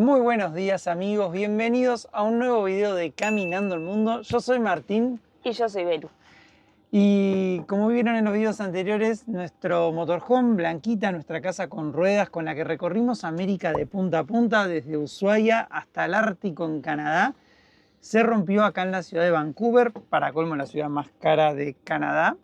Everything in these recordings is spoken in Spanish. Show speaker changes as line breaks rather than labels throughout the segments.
Muy buenos días amigos, bienvenidos a un nuevo video de Caminando el Mundo. Yo soy Martín
Y yo soy Belu.
y como vieron en los videos anteriores, nuestro motorhome Blanquita, nuestra casa con ruedas con la que recorrimos América de punta a punta, desde Ushuaia hasta el Ártico en Canadá, se rompió acá en la ciudad de Vancouver, para colmo la ciudad más cara de Canadá.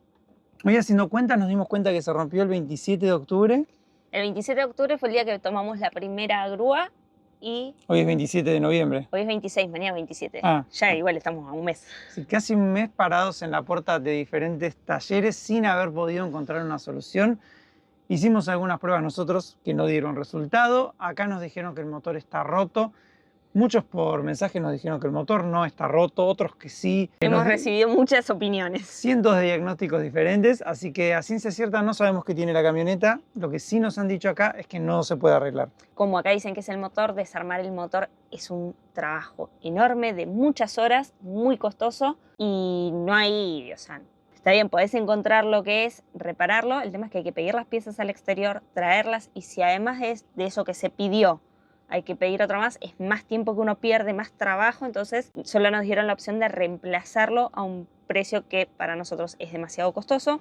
Hoy haciendo cuentas nos dimos cuenta que se rompió el 27 de octubre.
El 27 de octubre fue el día que tomamos la primera grúa y
Hoy es 27 de noviembre.
hoy es 26, mañana es 27.
Ah.
Ya igual estamos a un mes.
Sí, casi un mes parados en la puerta de diferentes talleres sin haber podido encontrar una solución. Hicimos algunas pruebas nosotros que no dieron resultado. Acá nos dijeron que el motor está roto. Muchos por mensaje nos dijeron que el motor no está roto, otros que sí.
Hemos recibido muchas opiniones.
Cientos de diagnósticos diferentes, así que a ciencia cierta no sabemos qué tiene la camioneta. Lo que sí nos han dicho acá es que no se puede arreglar.
Como acá dicen que es el motor, desarmar el motor es un trabajo enorme de muchas horas, muy costoso y no hay, o sea, está bien, podés encontrar lo que es repararlo. El tema es que hay que pedir las piezas al exterior, traerlas y si además es de eso que se pidió, hay que pedir otro más, es más tiempo que uno pierde, más trabajo, entonces solo nos dieron la opción de reemplazarlo a un precio que para nosotros es demasiado costoso.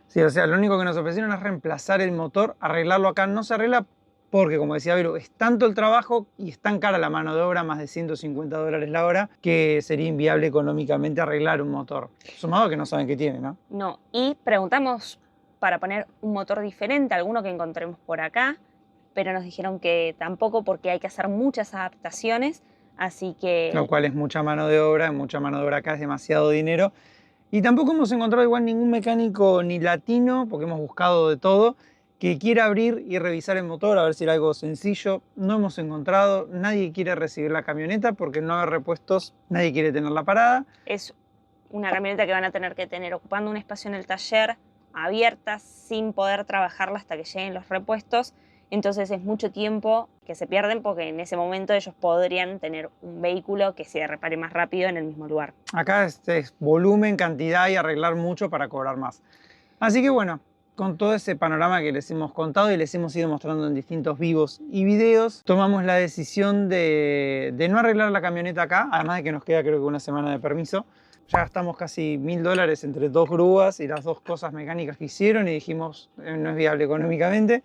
Sí, o sea, lo único que nos ofrecieron es reemplazar el motor, arreglarlo acá no se arregla porque, como decía Vero, es tanto el trabajo y es tan cara la mano de obra, más de $150 la hora, que sería inviable económicamente arreglar un motor. Sumado a que no saben qué tiene, ¿no?
No, y preguntamos para poner un motor diferente, alguno que encontremos por acá, pero nos dijeron que tampoco porque hay que hacer muchas adaptaciones, así que...
Lo cual es mucha mano de obra acá es demasiado dinero. Y tampoco hemos encontrado igual ningún mecánico ni latino, porque hemos buscado de todo, que quiera abrir y revisar el motor a ver si era algo sencillo. No hemos encontrado, nadie quiere recibir la camioneta porque no hay repuestos, nadie quiere tenerla parada.
Es una camioneta que van a tener que tener ocupando un espacio en el taller, abierta, sin poder trabajarla hasta que lleguen los repuestos. Entonces es mucho tiempo que se pierden porque en ese momento ellos podrían tener un vehículo que se repare más rápido en el mismo lugar.
Acá es volumen, cantidad y arreglar mucho para cobrar más. Así que bueno, con todo ese panorama que les hemos contado y les hemos ido mostrando en distintos vivos y videos, tomamos la decisión de no arreglar la camioneta acá, además de que nos queda creo que una semana de permiso. Ya gastamos casi $1000 entre dos grúas y las dos cosas mecánicas que hicieron y dijimos no es viable económicamente.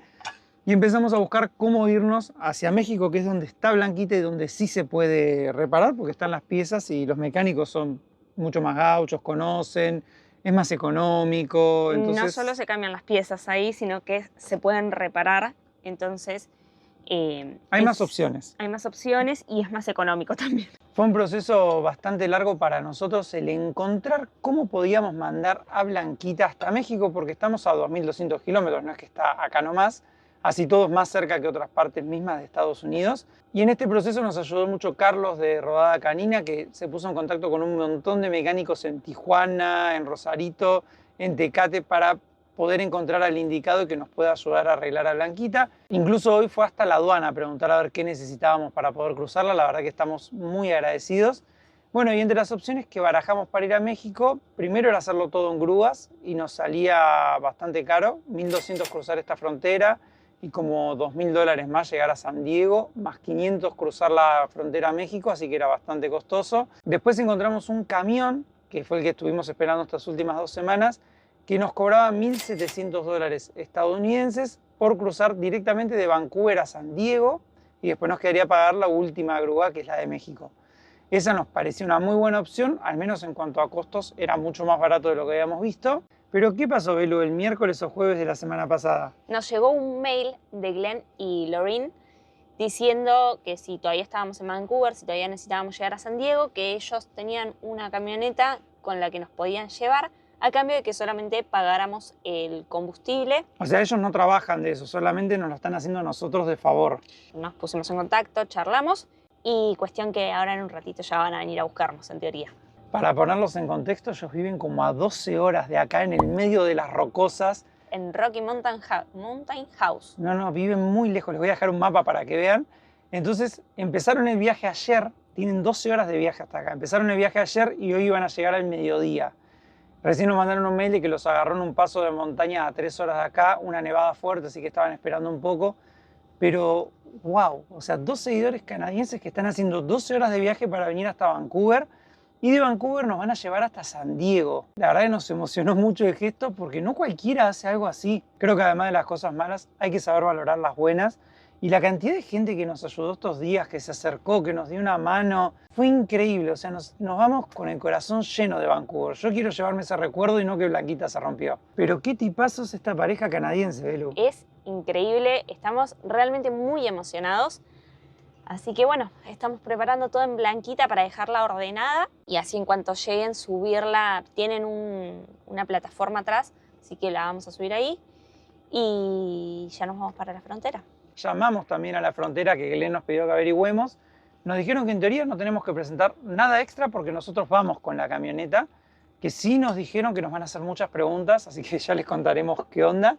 Y empezamos a buscar cómo irnos hacia México, que es donde está Blanquita y donde sí se puede reparar, porque están las piezas y los mecánicos son mucho más gauchos, conocen, es más económico. Entonces...
No solo se cambian las piezas ahí, sino que se pueden reparar, entonces...
hay más opciones.
Hay más opciones y es más económico también.
Fue un proceso bastante largo para nosotros el encontrar cómo podíamos mandar a Blanquita hasta México, porque estamos a 2200 kilómetros, no es que está acá nomás. Así todo es más cerca que otras partes mismas de Estados Unidos. Y en este proceso nos ayudó mucho Carlos de Rodada Canina, que se puso en contacto con un montón de mecánicos en Tijuana, en Rosarito, en Tecate, para poder encontrar al indicado y que nos pueda ayudar a arreglar a Blanquita. Incluso hoy fue hasta la aduana a preguntar a ver qué necesitábamos para poder cruzarla. La verdad que estamos muy agradecidos. Bueno, y entre las opciones que barajamos para ir a México, primero era hacerlo todo en grúas y nos salía bastante caro, 1200 cruzar esta frontera, y como $2000 más llegar a San Diego, más 500 cruzar la frontera a México, así que era bastante costoso. Después encontramos un camión, que fue el que estuvimos esperando estas últimas 2 semanas, que nos cobraba $1700 estadounidenses por cruzar directamente de Vancouver a San Diego, y después nos quedaría pagar la última grúa, que es la de México. Esa nos pareció una muy buena opción, al menos en cuanto a costos, era mucho más barato de lo que habíamos visto. Pero ¿qué pasó, Belu, el miércoles o jueves de la semana pasada?
Nos llegó un mail de Glenn y Lorraine diciendo que si todavía estábamos en Vancouver, si todavía necesitábamos llegar a San Diego, que ellos tenían una camioneta con la que nos podían llevar a cambio de que solamente pagáramos el combustible.
O sea, ellos no trabajan de eso, solamente nos lo están haciendo a nosotros de favor.
Nos pusimos en contacto, charlamos y cuestión que ahora en un ratito ya van a venir a buscarnos, en teoría.
Para ponerlos en contexto, ellos viven como a 12 horas de acá, en el medio de las rocosas.
En Rocky Mountain House.
No, viven muy lejos. Les voy a dejar un mapa para que vean. Entonces, empezaron el viaje ayer. Tienen 12 horas de viaje hasta acá. Empezaron el viaje ayer y hoy iban a llegar al mediodía. Recién nos mandaron un mail de que los agarró en un paso de montaña a 3 horas de acá, una nevada fuerte, así que estaban esperando un poco. pero wow, o sea, 2 seguidores canadienses que están haciendo 12 horas de viaje para venir hasta Vancouver y de Vancouver nos van a llevar hasta San Diego. La verdad que nos emocionó mucho el gesto porque no cualquiera hace algo así. Creo que además de las cosas malas hay que saber valorar las buenas. Y la cantidad de gente que nos ayudó estos días, que se acercó, que nos dio una mano, fue increíble. O sea, nos vamos con el corazón lleno de Vancouver. Yo quiero llevarme ese recuerdo y no que Blanquita se rompió. Pero qué tipazos esta pareja canadiense, Belu.
Es increíble, estamos realmente muy emocionados. Así que bueno, estamos preparando todo en Blanquita para dejarla ordenada y así en cuanto lleguen subirla, tienen una plataforma atrás, así que la vamos a subir ahí y ya nos vamos para la frontera.
Llamamos también a la frontera que Glenn nos pidió que averigüemos. Nos dijeron que en teoría no tenemos que presentar nada extra porque nosotros vamos con la camioneta, que sí nos dijeron que nos van a hacer muchas preguntas, así que ya les contaremos qué onda.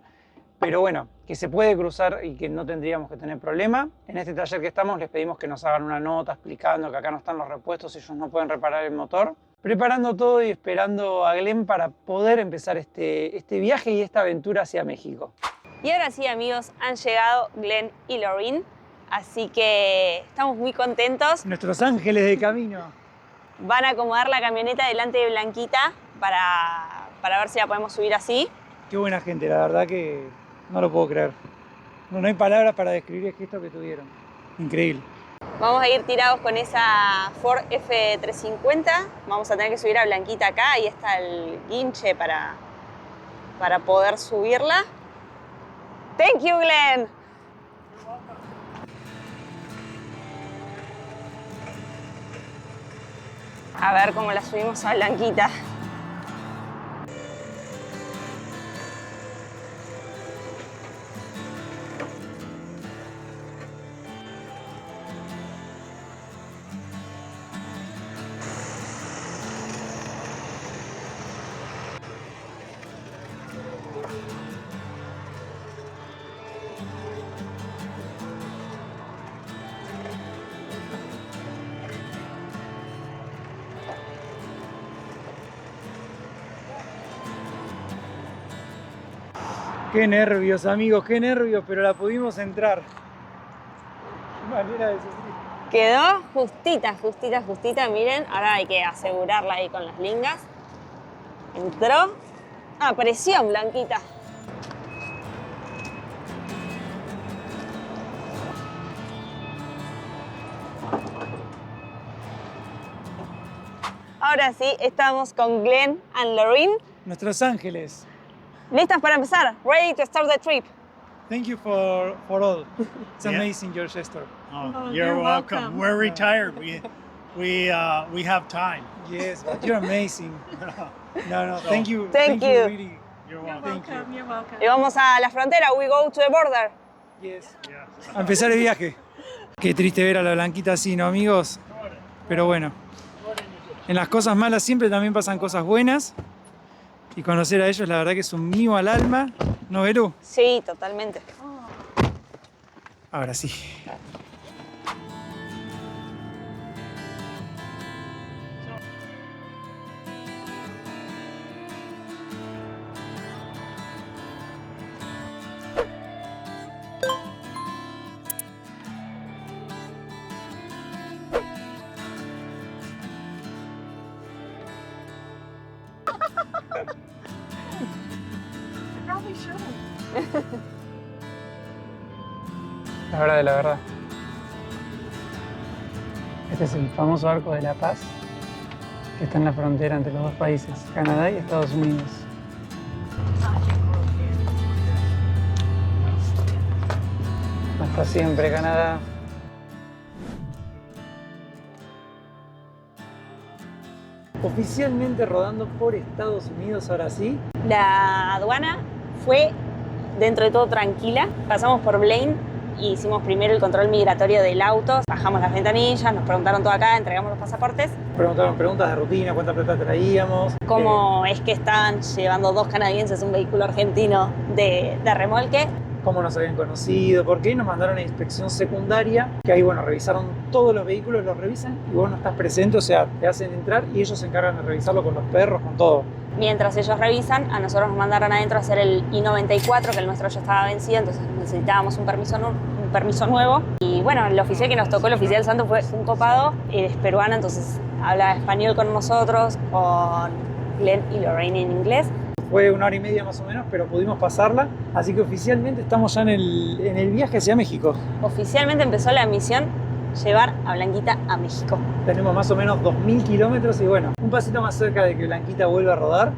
Pero bueno, que se puede cruzar y que no tendríamos que tener problema. En este taller que estamos les pedimos que nos hagan una nota explicando que acá no están los repuestos y ellos no pueden reparar el motor. Preparando todo y esperando a Glenn para poder empezar este viaje y esta aventura hacia México.
Y ahora sí, amigos, han llegado Glenn y Lauren, así que estamos muy contentos.
Nuestros ángeles de camino.
Van a acomodar la camioneta delante de Blanquita para ver si la podemos subir así.
Qué buena gente, la verdad que no lo puedo creer. No hay palabras para describir el gesto que tuvieron. Increíble.
Vamos a ir tirados con esa Ford F350. Vamos a tener que subir a Blanquita acá. Ahí está el guinche para poder subirla. Thank you, Glenn. A ver cómo la subimos a Blanquita.
Qué nervios, amigos, qué nervios, pero la pudimos entrar. Qué manera de sufrir.
Quedó justita, justita, justita. Miren, ahora hay que asegurarla ahí con las lingas. Entró. Ah, presión, Blanquita. Ahora sí, estamos con Glenn and Lauren.
Nuestros ángeles.
¿Listas para empezar? Ready to start the trip.
Thank you for all. It's
Yeah.
amazing your gesture.
Oh, you're welcome. We're retired. We have time.
Yes, but you're amazing. No, thank you.
Thank you.
Really.
You're
You're
welcome.
welcome, you're welcome.
Y vamos a la frontera. We go to the border.
Yes.
Yeah.
A empezar el viaje. Qué triste ver a la Blanquita así, ¿no, amigos? Pero bueno, en las cosas malas siempre también pasan cosas buenas. Y conocer a ellos, la verdad que es un mimo al alma. ¿No, Belu?
Sí, totalmente.
Ahora sí.
Probably shouldn't.
La verdad. Este es el famoso Arco de la Paz, que está en la frontera entre los dos países, Canadá y Estados Unidos. Hasta siempre, Canadá. Oficialmente rodando por Estados Unidos, ahora sí.
La aduana fue dentro de todo tranquila. Pasamos por Blaine y hicimos primero el control migratorio del auto. Bajamos las ventanillas, nos preguntaron todo acá, entregamos los pasaportes.
Preguntaron preguntas de rutina, cuánta plata traíamos.
¿Cómo es que estaban llevando 2 canadienses un vehículo argentino de remolque?
Cómo nos habían conocido, por qué nos mandaron a inspección secundaria, que ahí, bueno, revisaron todos los vehículos, los revisan y vos no estás presente, o sea, te hacen entrar y ellos se encargan de revisarlo con los perros, con todo.
Mientras ellos revisan, a nosotros nos mandaron adentro a hacer el I-94, que el nuestro ya estaba vencido, entonces necesitábamos un permiso un permiso nuevo. Y bueno, el oficial que nos tocó, el oficial santo, fue un copado. Es peruano, entonces habla español con nosotros, con Glenn y Lorraine en inglés.
Fue 1 hora y media más o menos, pero pudimos pasarla. Así que oficialmente estamos ya en el viaje hacia México.
Oficialmente empezó la misión llevar a Blanquita a México.
Tenemos más o menos 2000 kilómetros y bueno, un pasito más cerca de que Blanquita vuelva a rodar.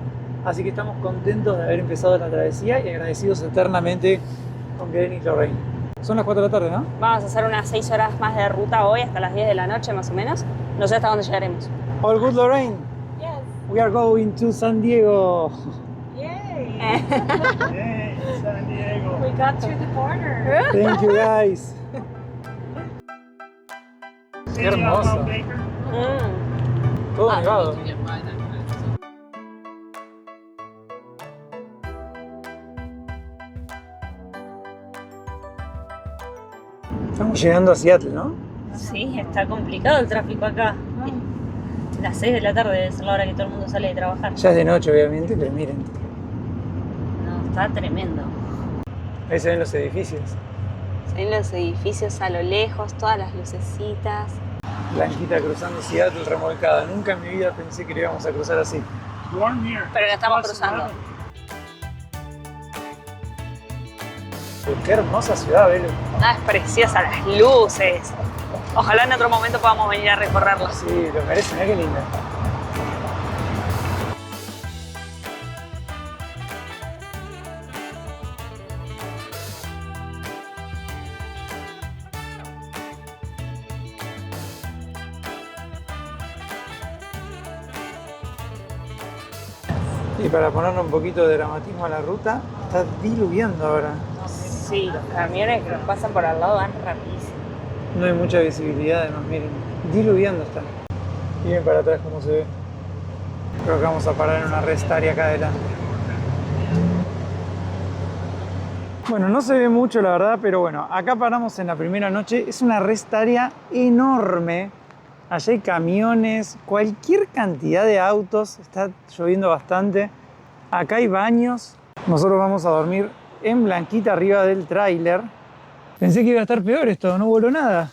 Así que estamos contentos de haber empezado la travesía y agradecidos eternamente con Glenn y Lorraine. Son las 4 de la tarde, ¿no?
Vamos a hacer unas 6 horas más de ruta hoy, hasta las 10 de la noche más o menos. No sé hasta dónde llegaremos.
All good, Lorraine?
Yes.
We are going to San Diego.
Yay.
Hey, San Diego.
We got through the border.
Thank you, guys.
City
hermoso.
of Mount Baker.
Todo nevado. Estamos llegando a Seattle, ¿no?
Sí, está complicado el tráfico acá. Las 6 de la tarde debe ser la hora que todo el mundo sale de trabajar.
Ya es de noche, obviamente, pero miren.
No, está tremendo.
Ahí se ven los edificios.
Se ven los edificios a lo lejos, todas las lucecitas.
Blanquita cruzando Seattle remolcada. Nunca en mi vida pensé que lo íbamos a cruzar así.
Warm here.
Pero la estamos
Plus
cruzando.
11.
Qué hermosa ciudad, Belu.
Ah, es preciosa, las luces. Ojalá en otro momento podamos venir a recorrerlas.
Sí, lo merece, mirá qué linda. Y para ponerle un poquito de dramatismo a la ruta, está diluviando ahora.
Sí, los camiones que nos pasan por al lado van rapidísimo.
No hay mucha visibilidad además, miren. Diluviando está. Miren para atrás cómo se ve. Creo que vamos a parar en una rest area acá adelante. Bueno, no se ve mucho la verdad, pero bueno, acá paramos en la primera noche. Es una rest area enorme. Allá hay camiones, cualquier cantidad de autos. Está lloviendo bastante. Acá hay baños. Nosotros vamos a dormir en Blanquita arriba del tráiler. Pensé que iba a estar peor esto, no voló nada.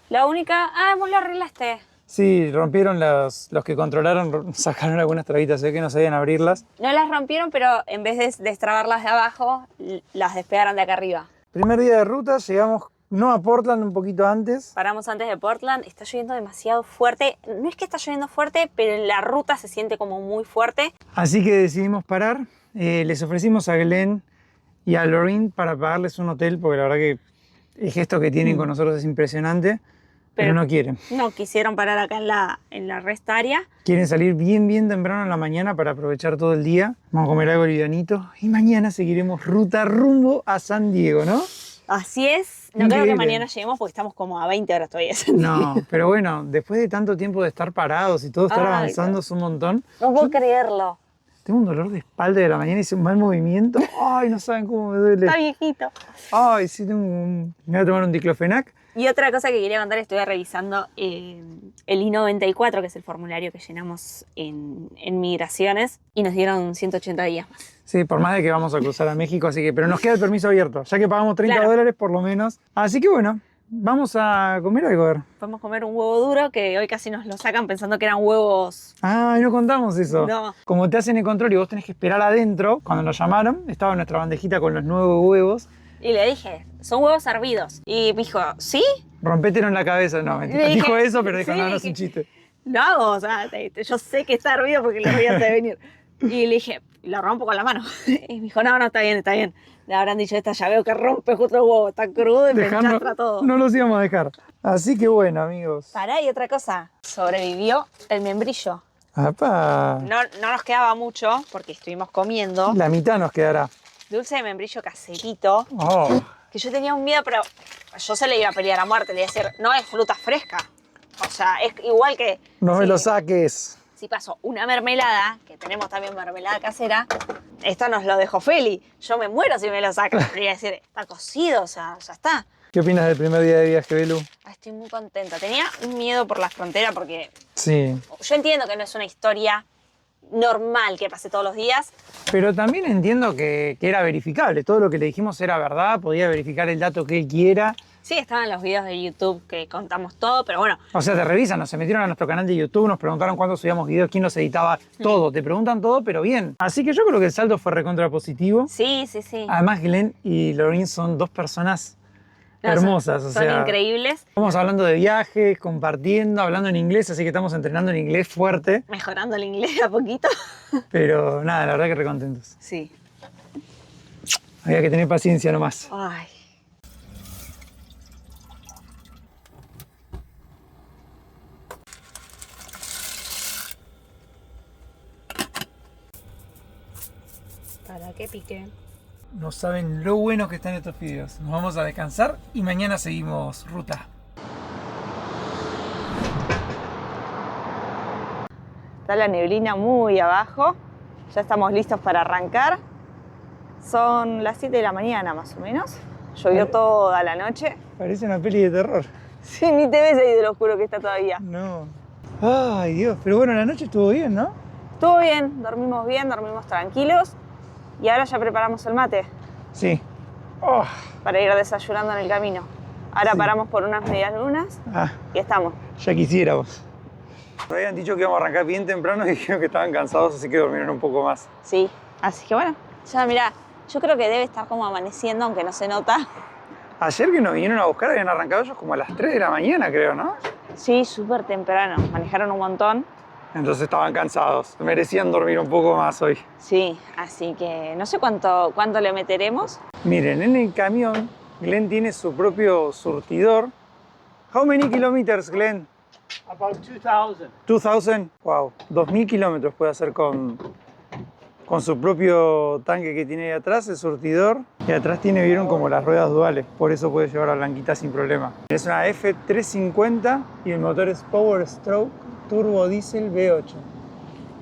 La única... Ah, vos lo arreglaste.
Sí, rompieron los que controlaron, sacaron algunas trabitas, sé que no sabían abrirlas.
No las rompieron, pero en vez de destrabarlas de abajo, las despegaron de acá arriba.
Primer día de ruta, llegamos no a Portland, un poquito antes.
Paramos antes de Portland, está lloviendo demasiado fuerte. No es que está lloviendo fuerte, pero en la ruta se siente como muy fuerte.
Así que decidimos parar. Les ofrecimos a Glenn y a Lorraine para pagarles un hotel, porque la verdad que el gesto que tienen con nosotros es impresionante, pero no quieren.
No quisieron parar acá en la rest area.
Quieren salir bien temprano en la mañana para aprovechar todo el día. Vamos a comer algo livianito y mañana seguiremos ruta rumbo a San Diego, ¿no?
Así es. No creo que
Increíble.
mañana lleguemos porque estamos como a 20 horas todavía.
No, pero bueno, después de tanto tiempo de estar parados y todo estar
Ay,
avanzando es un montón.
No puedo creerlo.
Tengo un dolor de espalda de la mañana, hice un mal movimiento. Ay, no saben cómo me duele.
Está viejito.
Ay, sí, me voy a tomar un diclofenac.
Y otra cosa que quería contar, estuve revisando el I-94, que es el formulario que llenamos en migraciones, y nos dieron 180 días más.
Sí, por más de que vamos a cruzar a México, así que, pero nos queda el permiso abierto, ya que pagamos 30
Claro.
dólares por lo menos. Así que bueno, vamos a comer algo, a ver.
Podemos comer un huevo duro, que hoy casi nos lo sacan pensando que eran huevos.
Ay, no contamos eso.
No.
Como te hacen el control y vos tenés que esperar adentro, cuando nos llamaron, estaba nuestra bandejita con los nuevos huevos.
Y le dije, son huevos hervidos. Y me dijo, ¿sí?
Rompételo en la cabeza. No, mentira.
Le dije,
Dijo eso, pero dijo,
sí,
no es un
dije,
chiste.
Lo hago, o sea, yo sé que está hervido porque lo vi antes de venir. Y le dije, lo rompo con la mano. Y me dijo, no, está bien, está bien. Le habrán dicho, esta ya veo que rompe justo el huevo, está crudo y me
Dejarnos-
enchastra todo.
no los íbamos a dejar. Así que bueno, amigos.
Pará, y otra cosa, sobrevivió el membrillo.
¡Apa!
No nos quedaba mucho porque estuvimos comiendo
La mitad nos quedará.
dulce de membrillo caserito,
Oh,
que yo tenía un miedo, pero yo se le iba a pelear a muerte, le iba a decir, no es fruta fresca. O sea, es igual que
no me
si-
lo saques.
si pasó una mermelada, que tenemos también mermelada casera, esto nos lo dejó Feli. Yo me muero si me lo saca. Le iba a decir, está cocido, o sea, ya está.
¿Qué opinas del primer día de viaje, Belu?
Estoy muy contenta. Tenía un miedo por la frontera porque
Sí.
yo entiendo que no es una historia normal que pase todos los días.
Pero también entiendo que era verificable. Todo lo que le dijimos era verdad, podía verificar el dato que él quiera.
Sí, estaban los videos de YouTube que contamos todo, pero bueno.
O sea, te revisan, se metieron a nuestro canal de YouTube, nos preguntaron cuándo subíamos videos, quién los editaba, todo. Te preguntan todo, pero bien. Así que yo creo que el saldo fue recontra positivo.
Sí.
Además, Glenn y Lorraine son dos personas
No,
hermosas.
son increíbles.
Estamos hablando de viajes, compartiendo, hablando en inglés, así que estamos entrenando en inglés fuerte.
Mejorando el inglés a poquito.
Pero nada, la verdad que recontentos.
Sí.
Había que tener paciencia nomás.
Ay. Para que pique.
No saben lo bueno que están estos videos. Nos vamos a descansar y mañana seguimos ruta.
Está la neblina muy abajo. Ya estamos listos para arrancar. Son las 7 de la mañana más o menos. Llovió toda la noche.
Parece una peli de terror.
Sí, ni te ves ahí de lo oscuro que está todavía.
No. Ay, Dios. Pero bueno, la noche estuvo bien, ¿no?
Estuvo bien, dormimos tranquilos. Y ahora ya preparamos el mate
Sí. Oh.
para ir desayunando en el camino. Ahora
Sí.
paramos por unas medias lunas
Ah,
y estamos.
ya quisiéramos. Nos habían dicho que íbamos a arrancar bien temprano y dijeron que estaban cansados, así que durmieron un poco más.
Sí, así que bueno. Ya mirá, yo creo que debe estar como amaneciendo, aunque no se nota.
Ayer que nos vinieron a buscar habían arrancado ellos como a las 3 de la mañana, creo, ¿no?
Sí, súper temprano. Manejaron un montón.
Entonces estaban cansados. Merecían dormir un poco más hoy.
Sí, así que no sé cuánto le meteremos.
Miren, en el camión, Glenn tiene su propio surtidor. How many kilometers, Glenn?
About 2,000.
2000. Wow, 2000 kilómetros puede hacer con su propio tanque que tiene ahí atrás, el surtidor. Y atrás tiene, vieron, como las ruedas duales. Por eso puede llevar a Blanquita sin problema. Es una F350 y el motor es Power Stroke Turbo Diesel V8.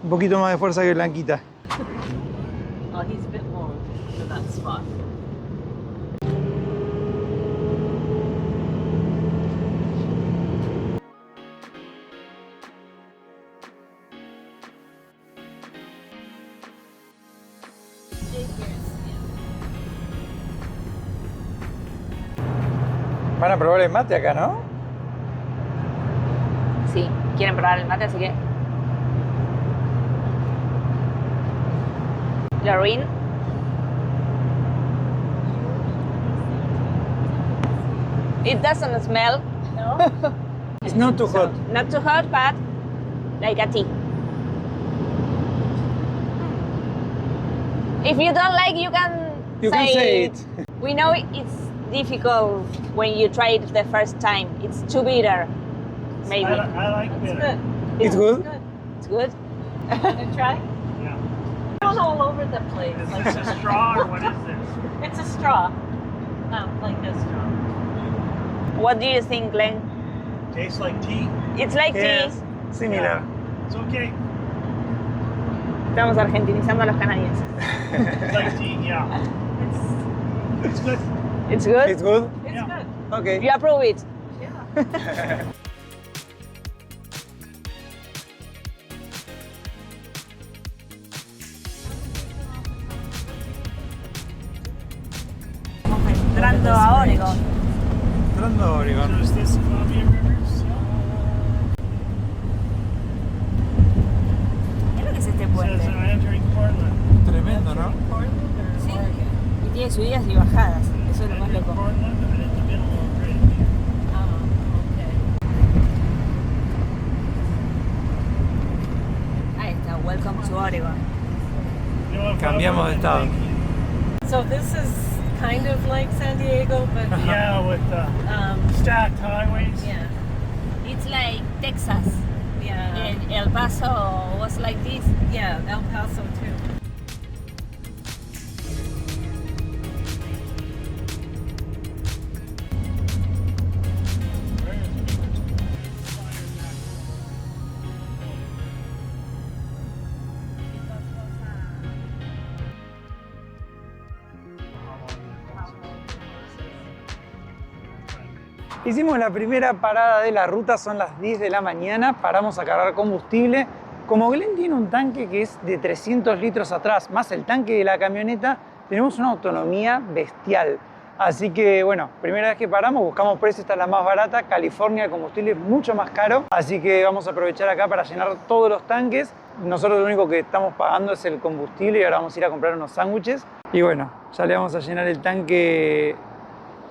Un poquito más de fuerza que Blanquita.
Oh, he's a bit long for that spot.
Van a probar el mate acá, ¿no?
Sí, quieren probar el mate, así que... Lorraine. It doesn't smell.
No?
It's not too hot.
Not too hot, but like a tea. If you don't like, you can
say it.
We know it's difficult when you try it the first time. It's too bitter, maybe.
I like
It's
bitter.
good.
It's good?
Good.
It's good.
Wanna try?
Yeah.
Going all over the place.
Is
Like
this a straw or what is this?
it's a straw. Like a straw.
What do you think, Glenn?
Tastes like tea.
It's like
Yes,
tea.
similar.
It's okay.
Estamos argentinizando a los canadienses.
It's like tea, yeah. It's good.
It's good?
It's good?
It's
Yeah.
good.
Okay.
You approve it?
Yeah.
Estamos entrando a Oregon.
Entrando a
So
Oregon.
is this Columbia Rivers?
¿Qué es lo que es este
It says
puente?
entering Portland.
Tremendo, ¿no?
Portland or
Sí.
Oregon?
Y tiene subidas y bajadas. Eso es lo más
Entering
loco.
Portland and in the middle of Great.
Oh, okay.
Ahí está, welcome to Oregon.
You know,
Cambiamos de estado.
So this is kind of like San Diego, but
Yeah, with stacked highways.
yeah,
It's like Texas.
yeah,
And El Paso was like this.
yeah, El Paso too.
Hicimos la primera parada de la ruta, son las 10 de la mañana, paramos a cargar combustible Como Glenn tiene un tanque que es de 300 litros atrás, más el tanque de la camioneta, tenemos una autonomía bestial. Así que bueno, primera vez que paramos, buscamos precios, esta es la más barata. California, el combustible es mucho más caro, así que vamos a aprovechar acá para llenar todos los tanques. Nosotros lo único que estamos pagando es el combustible y ahora vamos a ir a comprar unos sándwiches. Y bueno, ya le vamos a llenar el tanque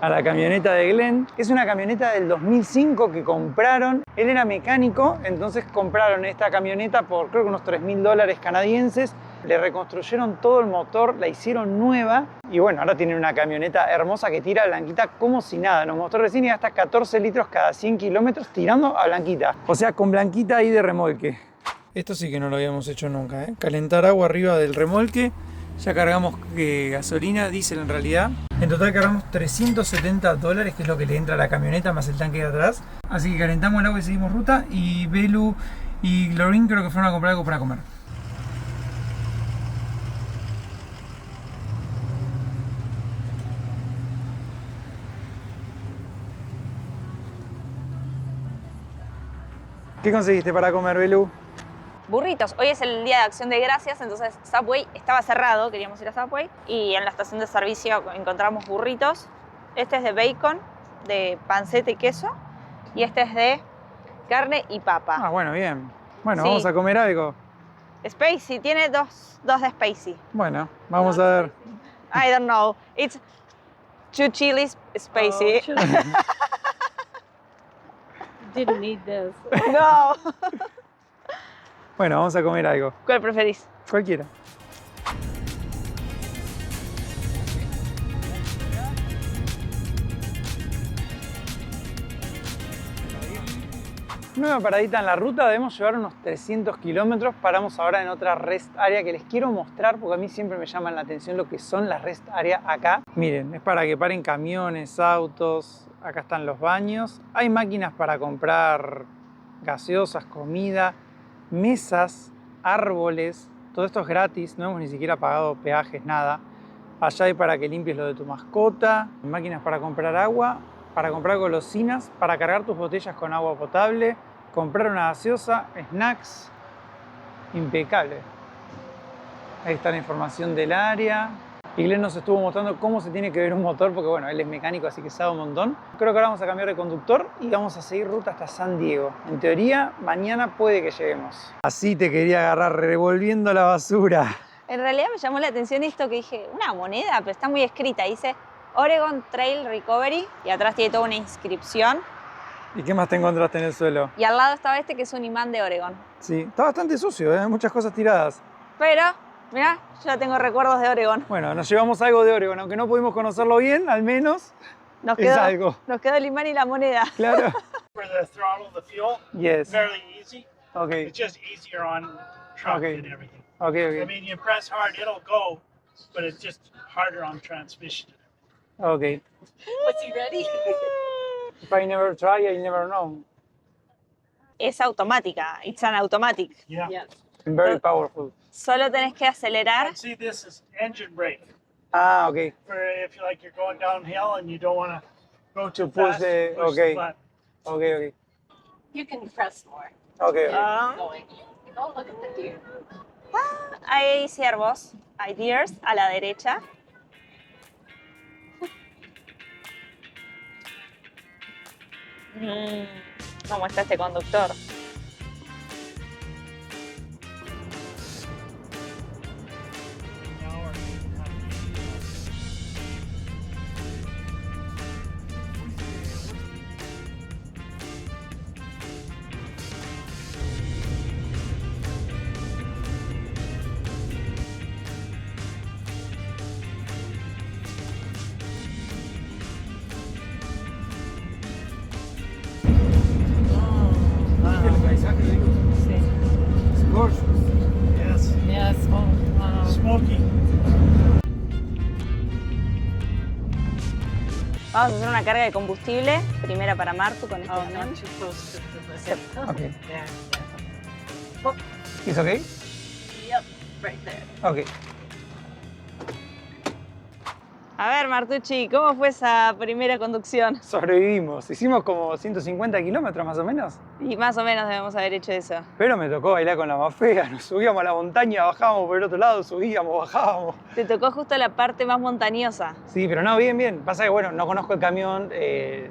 a la camioneta de Glenn. Es una camioneta del 2005 que compraron. Él era mecánico, entonces compraron esta camioneta por creo que unos $3.000 canadienses. Le reconstruyeron todo el motor, la hicieron nueva y bueno, ahora tienen una camioneta hermosa que tira a Blanquita como si nada. Nos mostró recién y gasta 14 litros cada 100 kilómetros tirando a Blanquita. O sea, con Blanquita ahí de remolque. Esto sí que no lo habíamos hecho nunca, ¿eh? Calentar agua arriba del remolque. Ya cargamos gasolina, diésel en realidad. En total cargamos $370, que es lo que le entra a la camioneta más el tanque de atrás. Así que calentamos el agua y seguimos ruta. Y Belu y Glorín creo que fueron a comprar algo para comer. ¿Qué conseguiste para comer, Belu?
Burritos. Hoy es el día de Acción de Gracias, entonces Subway estaba cerrado, queríamos ir a Subway y en la estación de servicio encontramos burritos. Este es de bacon, de panceta y queso y este es de carne y papa.
Ah, bueno, bien. Bueno,
Sí.
vamos a comer algo.
Spacey, tiene dos de Spacey.
Bueno, vamos a ver.
I don't know. It's 2 chilies Spacey.
Oh, didn't need this.
No.
Bueno, vamos a comer algo.
¿Cuál preferís?
Cualquiera. Nueva paradita en la ruta, debemos llevar unos 300 kilómetros. Paramos ahora en otra rest area que les quiero mostrar porque a mí siempre me llaman la atención lo que son las rest area acá. Miren, es para que paren camiones, autos. Acá están los baños. Hay máquinas para comprar gaseosas, comida, mesas, árboles. Todo esto es gratis, no hemos ni siquiera pagado peajes, nada. Allá hay para que limpies lo de tu mascota. Máquinas para comprar agua, para comprar golosinas, para cargar tus botellas con agua potable, comprar una gaseosa, snacks. Impecable. Ahí está la información del área. Y Glenn nos estuvo mostrando cómo se tiene que ver un motor, porque bueno, él es mecánico, así que sabe un montón. Creo que ahora vamos a cambiar de conductor y vamos a seguir ruta hasta San Diego. En teoría, mañana puede que lleguemos. Así te quería agarrar, revolviendo la basura.
En realidad me llamó la atención esto que dije, una moneda, pero está muy escrita. Dice Oregon Trail Recovery y atrás tiene toda una inscripción.
¿Y qué más te encontraste en el suelo?
Y al lado estaba este que es un imán de Oregon.
Sí, está bastante sucio, ¿eh? Muchas cosas tiradas.
Pero, mirá, yo ya tengo recuerdos de Oregon.
Bueno, nos llevamos algo de Oregon, aunque no pudimos conocerlo bien, al menos
Nos
es algo.
nos quedó el imán y la moneda.
Claro.
For the throttle, the fuel,
Yes.
fairly easy.
Okay.
It's just easier on truck
Okay.
and everything.
Okay,
I
okay.
mean, you press hard, it'll go, but it's just harder on transmission.
Okay.
Was he ready?
If I never try, I never know.
Es automática, it's an automatic.
Yeah.
Yeah.
Very powerful.
Solo tenés que acelerar.
And see, this is engine brake.
Ah, okay.
For if you're going downhill and you don't want to go too
push
fast,
the-
push
okay.
the button.
Okay, okay.
You can press more.
Okay.
Going. Oh, look at the deer.
Hay ciervos, hay deers a la derecha. ¿Cómo está este conductor?
Now we're
El paisaje, digo. It's gorgeous.
Yes.
Yes. Oh, wow.
Smoky.
Vamos a hacer una carga de combustible. Primera para Martu con este
Oh,
camión.
not too close to the lip.
Okay.
There.
It's okay?
Yep. Right there.
Okay.
A ver, Martucci, ¿cómo fue esa primera conducción?
Sobrevivimos. Hicimos como 150 kilómetros más o menos.
Y más o menos debemos haber hecho eso.
Pero me tocó bailar con la más fea. Nos subíamos a la montaña, bajábamos por el otro lado, subíamos, bajábamos.
Te tocó justo la parte más montañosa.
Sí, pero no, bien, bien. Pasa que, bueno, no conozco el camión,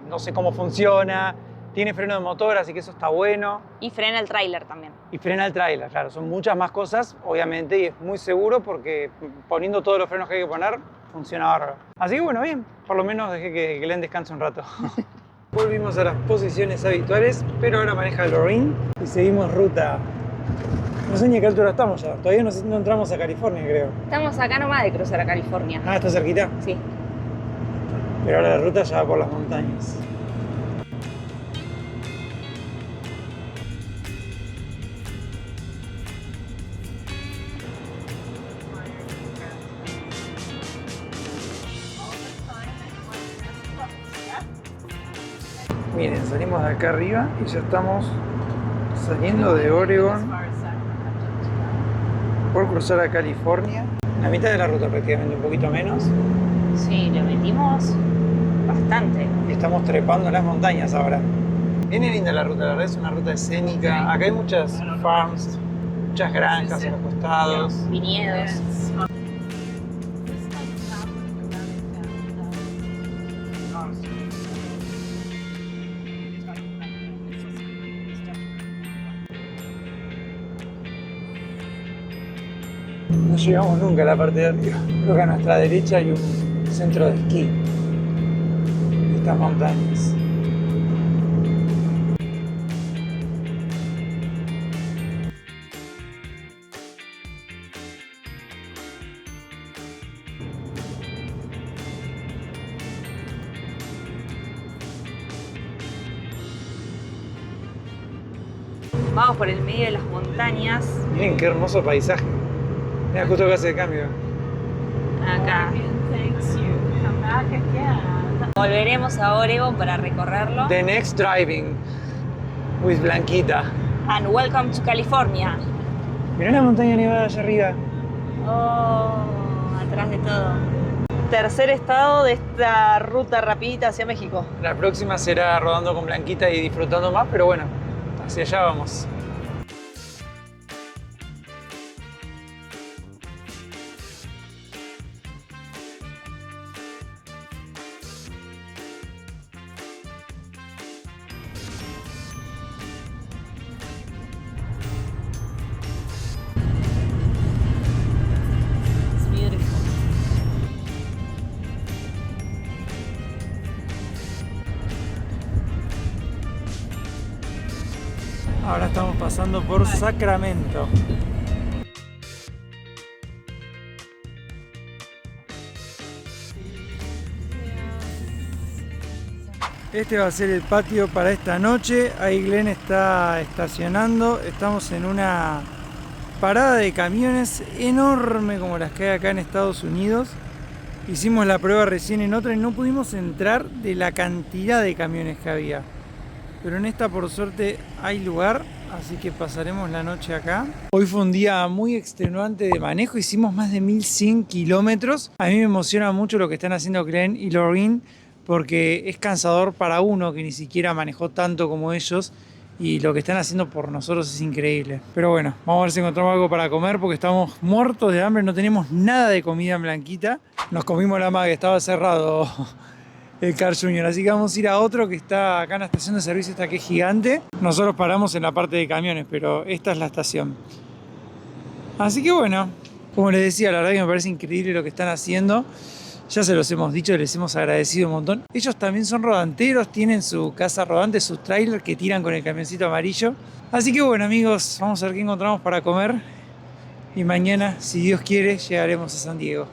no sé cómo funciona. Tiene freno de motor, así que eso está bueno.
Y frena el tráiler también.
Y frena el tráiler, claro. Son muchas más cosas, obviamente, y es muy seguro porque poniendo todos los frenos que hay que poner, funciona bárbaro. Así que bueno, bien. Por lo menos dejé que Glenn descanse un rato. Volvimos a las posiciones habituales, pero ahora maneja Lorraine y seguimos ruta. No sé ni a qué altura estamos ya. Todavía no entramos a California, creo.
Estamos acá nomás de cruzar a California.
Ah, ¿está cerquita?
Sí.
Pero ahora la ruta ya va por las montañas. Miren, salimos de acá arriba y ya estamos saliendo de Oregon por cruzar a California. La mitad de la ruta prácticamente, un poquito menos.
Sí, le metimos bastante.
Estamos trepando las montañas ahora. Viene linda la ruta, la verdad es una ruta escénica. Acá hay muchas farms, muchas granjas en los costados.
Viñedos.
No llegamos nunca a la parte de arriba. Creo que a nuestra derecha hay un centro de esquí de estas montañas.
Vamos por el medio de las montañas.
Miren qué hermoso paisaje. Mira, justo que hace el cambio.
Acá.
Thanks you. Come back again.
Volveremos a Oregon para recorrerlo.
The next driving with Blanquita.
And welcome to California.
Mirá la montaña nevada allá arriba.
Oh, atrás de todo. Tercer estado de esta ruta rapidita hacia México.
La próxima será rodando con Blanquita y disfrutando más, pero bueno, hacia allá vamos.
It's beautiful.
Ahora estamos pasando por Sacramento. Este va a ser el patio para esta noche. Ahí Glenn está estacionando. Estamos en una parada de camiones enorme como las que hay acá en Estados Unidos. Hicimos la prueba recién en otra y no pudimos entrar de la cantidad de camiones que había. Pero en esta por suerte hay lugar, así que pasaremos la noche acá. Hoy fue un día muy extenuante de manejo, hicimos más de 1100 kilómetros. A mí me emociona mucho lo que están haciendo Glenn y Lorraine, porque es cansador para uno que ni siquiera manejó tanto como ellos, y lo que están haciendo por nosotros es increíble. Pero bueno, vamos a ver si encontramos algo para comer porque estamos muertos de hambre, no tenemos nada de comida en Blanquita. Nos comimos la maga, estaba cerrado el Carl Jr., así que vamos a ir a otro que está acá en la estación de servicio, esta que es gigante. Nosotros paramos en la parte de camiones, pero esta es la estación. Así que bueno, como les decía, la verdad que me parece increíble lo que están haciendo. Ya se los hemos dicho, les hemos agradecido un montón. Ellos también son rodanteros, tienen su casa rodante, su tráiler que tiran con el camioncito amarillo. Así que bueno, amigos, vamos a ver qué encontramos para comer. Y mañana, si Dios quiere, llegaremos a San Diego.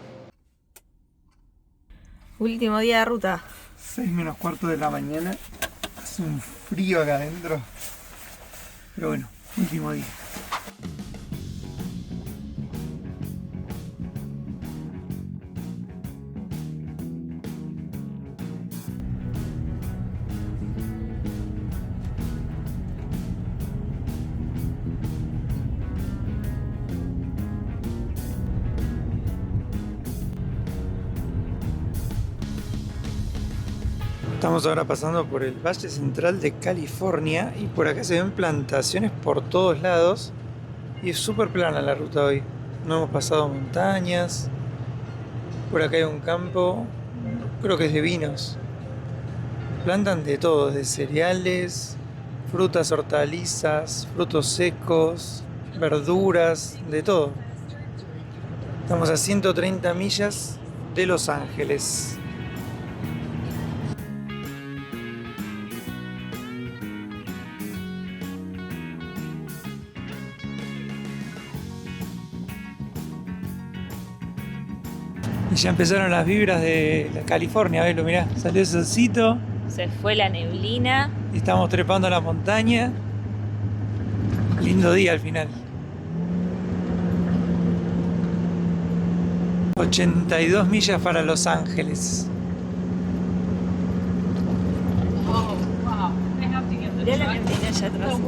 Último día de ruta.
6 menos cuarto de la mañana. Hace un frío acá adentro. Pero bueno, último día. Estamos ahora pasando por el Valle Central de California y por acá se ven plantaciones por todos lados y es súper plana la ruta hoy. No hemos pasado montañas, por acá hay un campo, creo que es de vinos. Plantan de todo, de cereales, frutas, hortalizas, frutos secos, verduras, de todo. Estamos a 130 millas de Los Ángeles. Y ya empezaron las vibras de la California, ¿ves? Mirá, salió el solcito
Se fue la neblina.
y estamos trepando a la montaña. Lindo día al final. 82 millas para Los Ángeles.
Mirá la neblina allá atrás.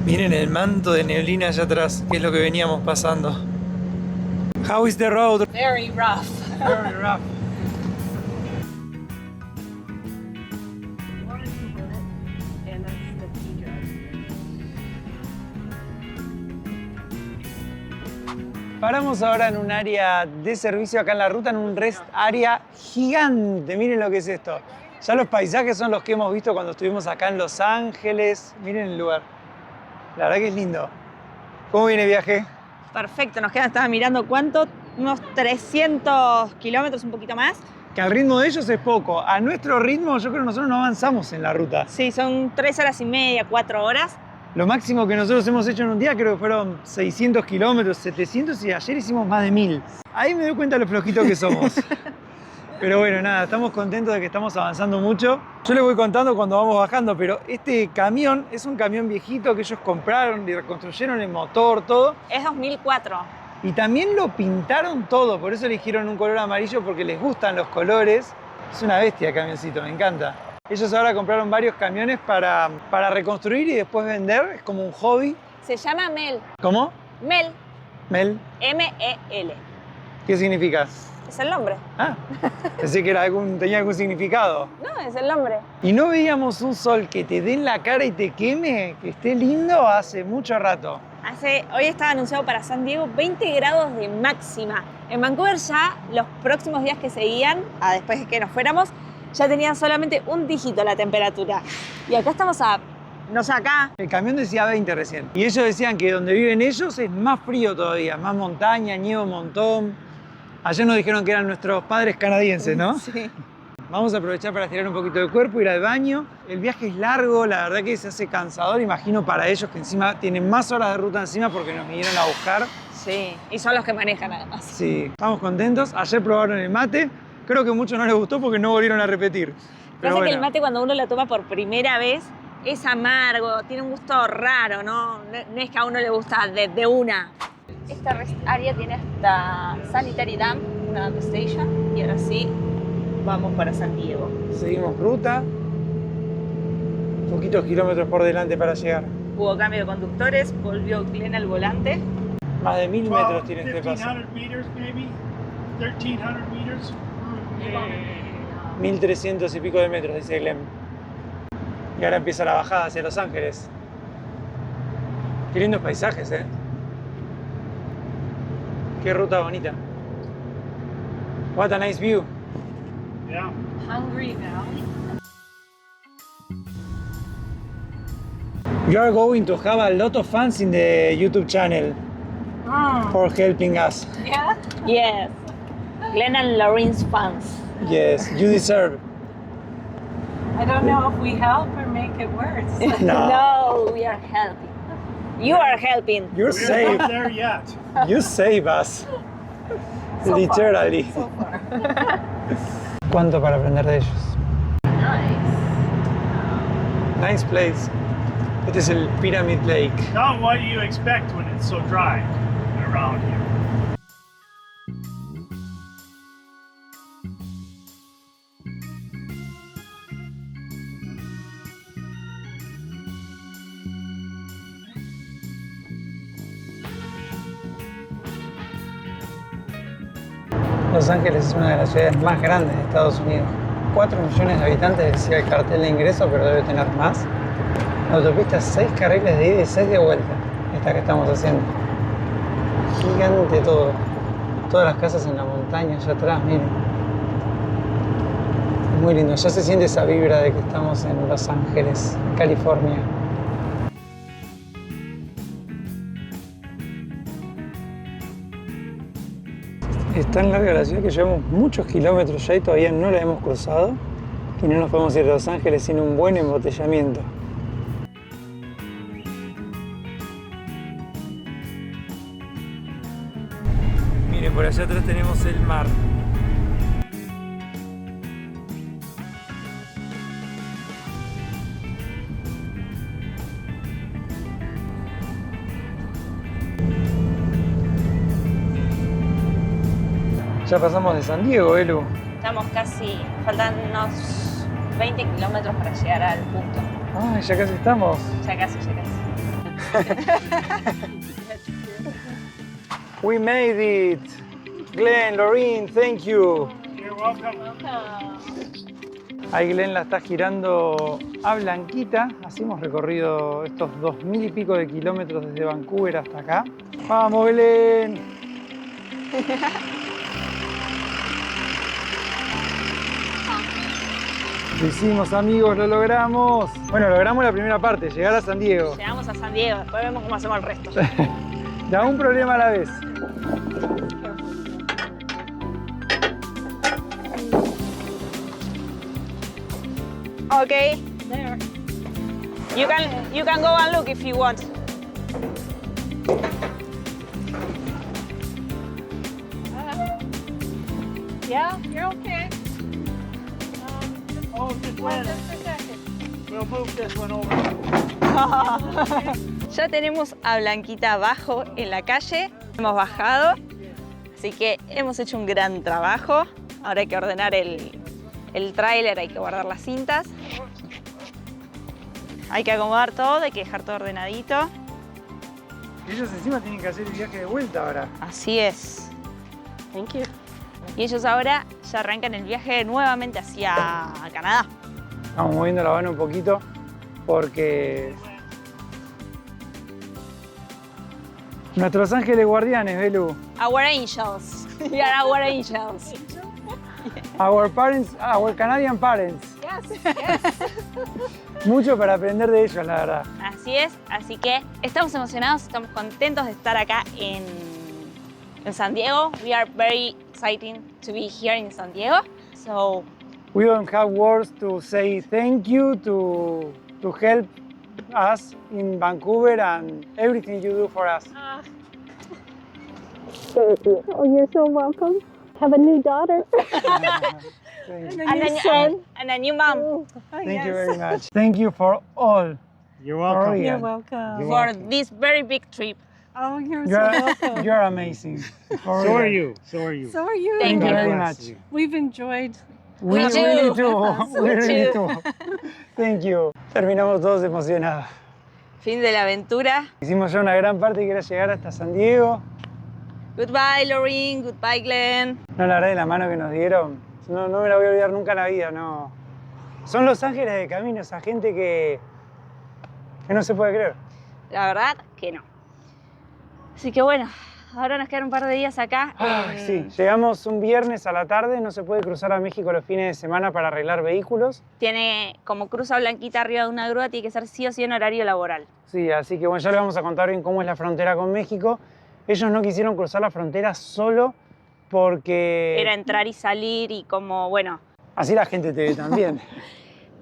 Miren el manto de neblina allá atrás, que es lo que veníamos pasando. How is the road?
Very rough.
Very rough. Paramos ahora en un área de servicio acá en la ruta, en un rest area gigante. Miren lo que es esto. Ya los paisajes son los que hemos visto cuando estuvimos acá en Los Ángeles. Miren el lugar. La verdad que es lindo. ¿Cómo viene el viaje?
Perfecto, nos quedan, estaba mirando cuánto, unos 300 kilómetros, un poquito más.
Que al ritmo de ellos es poco. A nuestro ritmo yo creo que nosotros no avanzamos en la ruta.
Sí, son 3 horas y media, 4 horas.
Lo máximo que nosotros hemos hecho en un día creo que fueron 600 kilómetros, 700 y ayer hicimos más de 1000. Ahí me doy cuenta de lo flojitos que somos. Pero bueno, nada, estamos contentos de que estamos avanzando mucho. Yo les voy contando cuando vamos bajando, pero este camión es un camión viejito que ellos compraron y reconstruyeron el motor, todo.
Es 2004.
Y también lo pintaron todo, por eso eligieron un color amarillo porque les gustan los colores. Es una bestia el camioncito, me encanta. Ellos ahora compraron varios camiones para reconstruir y después vender, es como un hobby.
Se llama Mel.
¿Cómo?
Mel.
Mel.
M-E-L.
¿Qué significa?
Es el nombre.
Ah, pensé que tenía algún significado.
No, es el nombre.
Y no veíamos un sol que te dé en la cara y te queme, que esté lindo hace mucho rato.
Hoy estaba anunciado para San Diego 20 grados de máxima. En Vancouver ya los próximos días que seguían, después de que nos fuéramos, ya tenían solamente un dígito la temperatura. Y acá estamos no sé, acá.
El camión decía 20 recién. Y ellos decían que donde viven ellos es más frío todavía, más montaña, nieva un montón. Ayer nos dijeron que eran nuestros padres canadienses, ¿no?
Sí.
Vamos a aprovechar para estirar un poquito de cuerpo, ir al baño. El viaje es largo, la verdad que se hace cansador, imagino para ellos que encima tienen más horas de ruta encima porque nos vinieron a buscar.
Sí, y son los que manejan además.
Sí, estamos contentos. Ayer probaron el mate, creo que a muchos no les gustó porque no volvieron a repetir. Pero
Pasa que
bueno,
el mate cuando uno lo toma por primera vez es amargo, tiene un gusto raro, ¿no? No es que a uno le gusta de una. Esta rest área tiene hasta Sanitary Dam, una dump station, y ahora sí vamos para San Diego.
seguimos ruta. Poquitos kilómetros por delante para llegar.
Hubo cambio de conductores, volvió Glenn al volante.
Más de 1000 metros tiene este paso.
1,500 meters, maybe 1,300 meters.
1300 y pico de metros, dice Glenn. Y ahora empieza la bajada hacia Los Ángeles. Qué lindos paisajes, ¿eh? Qué ruta bonita. What a nice view.
Yeah.
Hungry Valley.
You are going to have a lot of fans in the YouTube channel for helping us.
Yeah.
Yes. Glenn and Lauren's fans.
Yes, you deserve.
I don't know if we help or make it worse.
No,
No, we are helping. You are helping.
you're
We're
safe.
not there yet.
You save us.
So far.
Literally.
So far.
¿Cuánto para aprender de ellos?
Nice.
Nice place. Este es el Pyramid Lake.
Not what you expect when it's so dry around here.
Los Ángeles es una de las ciudades más grandes de Estados Unidos. 4 millones de habitantes, decía el cartel de ingreso, pero debe tener más. La autopista 6 carriles de ida y 6 de vuelta, esta que estamos haciendo. Gigante todo. Todas las casas en la montaña allá atrás, miren. Es muy lindo, ya se siente esa vibra de que estamos en Los Ángeles, California. Es tan larga la ciudad que llevamos muchos kilómetros ya y todavía no la hemos cruzado y no nos podemos ir a Los Ángeles sin un buen embotellamiento. Miren, por allá atrás tenemos el mar. Ya pasamos de San Diego, Elu.
Estamos casi, faltan unos 20 kilómetros para llegar al punto.
Ah, ya casi estamos.
Ya casi, ya casi.
We made it. Glenn, Lorraine, thank you.
You're welcome.
Ahí Glenn la está girando a Blanquita. Así hemos recorrido estos 2000 y pico de kilómetros desde Vancouver hasta acá. ¡Vamos, Glenn! Lo hicimos, amigos, lo logramos. Bueno, logramos la primera parte, llegar a San Diego.
Llegamos a San Diego, después vemos cómo hacemos el resto.
Da un problema a la vez.
Okay. There. You can go and look if you want.
Yeah, you're okay.
Oh, just wait.
Just a second.
We'll move this one over.
Ya tenemos a Blanquita abajo en la calle. Hemos bajado, así que hemos hecho un gran trabajo. Ahora hay que ordenar el tráiler, hay que guardar las cintas. Hay que acomodar todo, hay que dejar todo ordenadito.
Ellos encima tienen que hacer el viaje de vuelta ahora.
Así es.
Thank you.
Y ellos ahora ya arrancan el viaje nuevamente hacia Canadá.
Estamos moviendo la mano un poquito porque nuestros ángeles guardianes, Belu.
Our angels. We are our angels.
Our parents, our Canadian parents.
Yes, yes.
Mucho para aprender de ellos, la verdad.
Así es, así que estamos emocionados, estamos contentos de estar acá en San Diego. We are very excited to be here in San Diego. So
We don't have words to say thank you to help us in Vancouver and everything you do for us.
Oh, you're so welcome. Have a new daughter.
Thank you.
and a new mom
Thank you very much. Thank you for all.
You're
For
welcome.
real.
You're welcome.
for this very big trip.
Oh, you're so
You're,
welcome.
you're amazing. For
So are
real.
you. So are you.
So are you.
Thank
Thank you
you.
very
Bless
much.
you.
We've enjoyed.
We
Me too.
really do. We
Me
really
too.
do. Thank you. Terminamos todos emocionados.
Fin de la aventura.
Hicimos ya una gran parte que era llegar hasta San Diego.
Goodbye, Lorraine. Goodbye, Glenn.
No, la verdad, de la mano que nos dieron, no me la voy a olvidar nunca en la vida, no. Son los ángeles de camino, esa gente que no se puede creer.
La verdad que no. Así que bueno, ahora nos quedan un par de días acá.
Ay, sí, llegamos un viernes a la tarde, no se puede cruzar a México los fines de semana para arreglar vehículos.
Tiene como cruza Blanquita arriba de una grúa, tiene que ser sí o sí en horario laboral.
Sí, así que bueno, ya les vamos a contar bien cómo es la frontera con México. Ellos no quisieron cruzar la frontera solo porque...
Era entrar y salir y como, bueno,
Así la gente te ve también.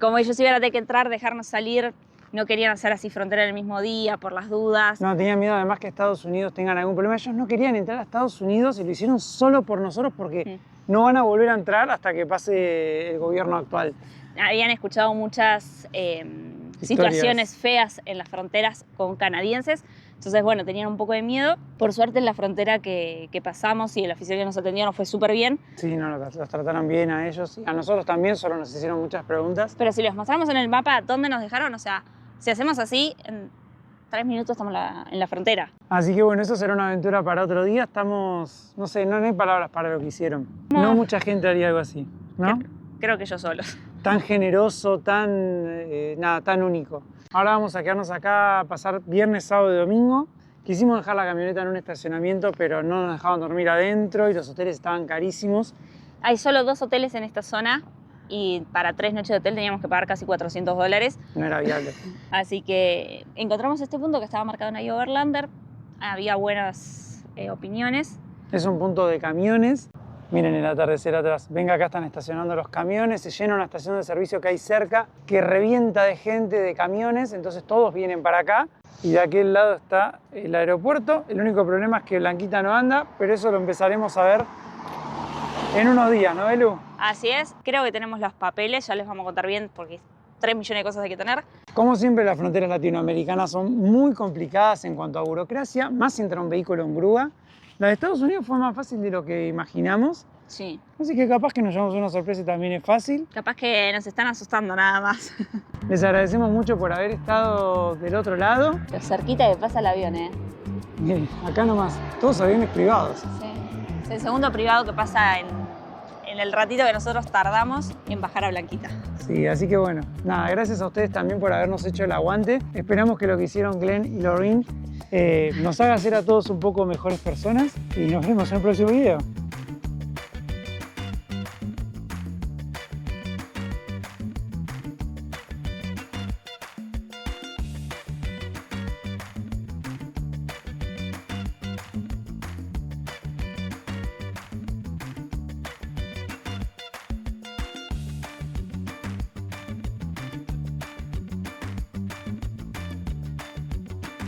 como ellos iban a tener que entrar, dejarnos salir, no querían hacer así frontera en el mismo día por las dudas.
No, tenían miedo además que Estados Unidos tengan algún problema. Ellos no querían entrar a Estados Unidos y lo hicieron solo por nosotros porque no van a volver a entrar hasta que pase el gobierno actual.
Habían escuchado muchas situaciones feas en las fronteras con canadienses. Entonces, bueno, tenían un poco de miedo. Por suerte, en la frontera que pasamos y el oficial que nos atendió nos fue súper bien.
Sí, no, los trataron bien a ellos. A nosotros también, solo nos hicieron muchas preguntas.
Pero si les mostramos en el mapa dónde nos dejaron, o sea, si hacemos así, en 3 minutos estamos en la frontera.
Así que bueno, eso será una aventura para otro día. Estamos, no sé, no hay palabras para lo que hicieron. No mucha gente haría algo así, ¿no?
creo que ellos solos.
Tan generoso, tan único. Ahora vamos a quedarnos acá a pasar viernes, sábado y domingo. Quisimos dejar la camioneta en un estacionamiento, pero no nos dejaban dormir adentro y los hoteles estaban carísimos.
Hay solo 2 hoteles en esta zona y para 3 noches de hotel teníamos que pagar casi $400.
No era viable.
Así que encontramos este punto que estaba marcado en ahí Overlander. Había buenas opiniones.
Es un punto de camiones. Miren el atardecer atrás. Venga, acá están estacionando los camiones. Se llena una estación de servicio que hay cerca que revienta de gente, de camiones. Entonces todos vienen para acá. Y de aquel lado está el aeropuerto. El único problema es que Blanquita no anda, pero eso lo empezaremos a ver en unos días, ¿no, Belu?
Así es. Creo que tenemos los papeles. Ya les vamos a contar bien porque 3 millones de cosas hay que tener.
Como siempre, las fronteras latinoamericanas son muy complicadas en cuanto a burocracia, más si entra un vehículo en grúa. La de Estados Unidos fue más fácil de lo que imaginamos.
Sí.
Así que capaz que nos llevamos una sorpresa y también es fácil.
Capaz que nos están asustando nada más.
Les agradecemos mucho por haber estado del otro lado.
Lo cerquita que pasa el avión, ¿eh?
Miren, acá nomás, todos aviones privados.
Sí. Es el segundo privado que pasa en el ratito que nosotros tardamos en bajar a Blanquita.
Sí, así que bueno, nada, gracias a ustedes también por habernos hecho el aguante. Esperamos que lo que hicieron Glenn y Lorraine nos haga ser a todos un poco mejores personas y nos vemos en el próximo video.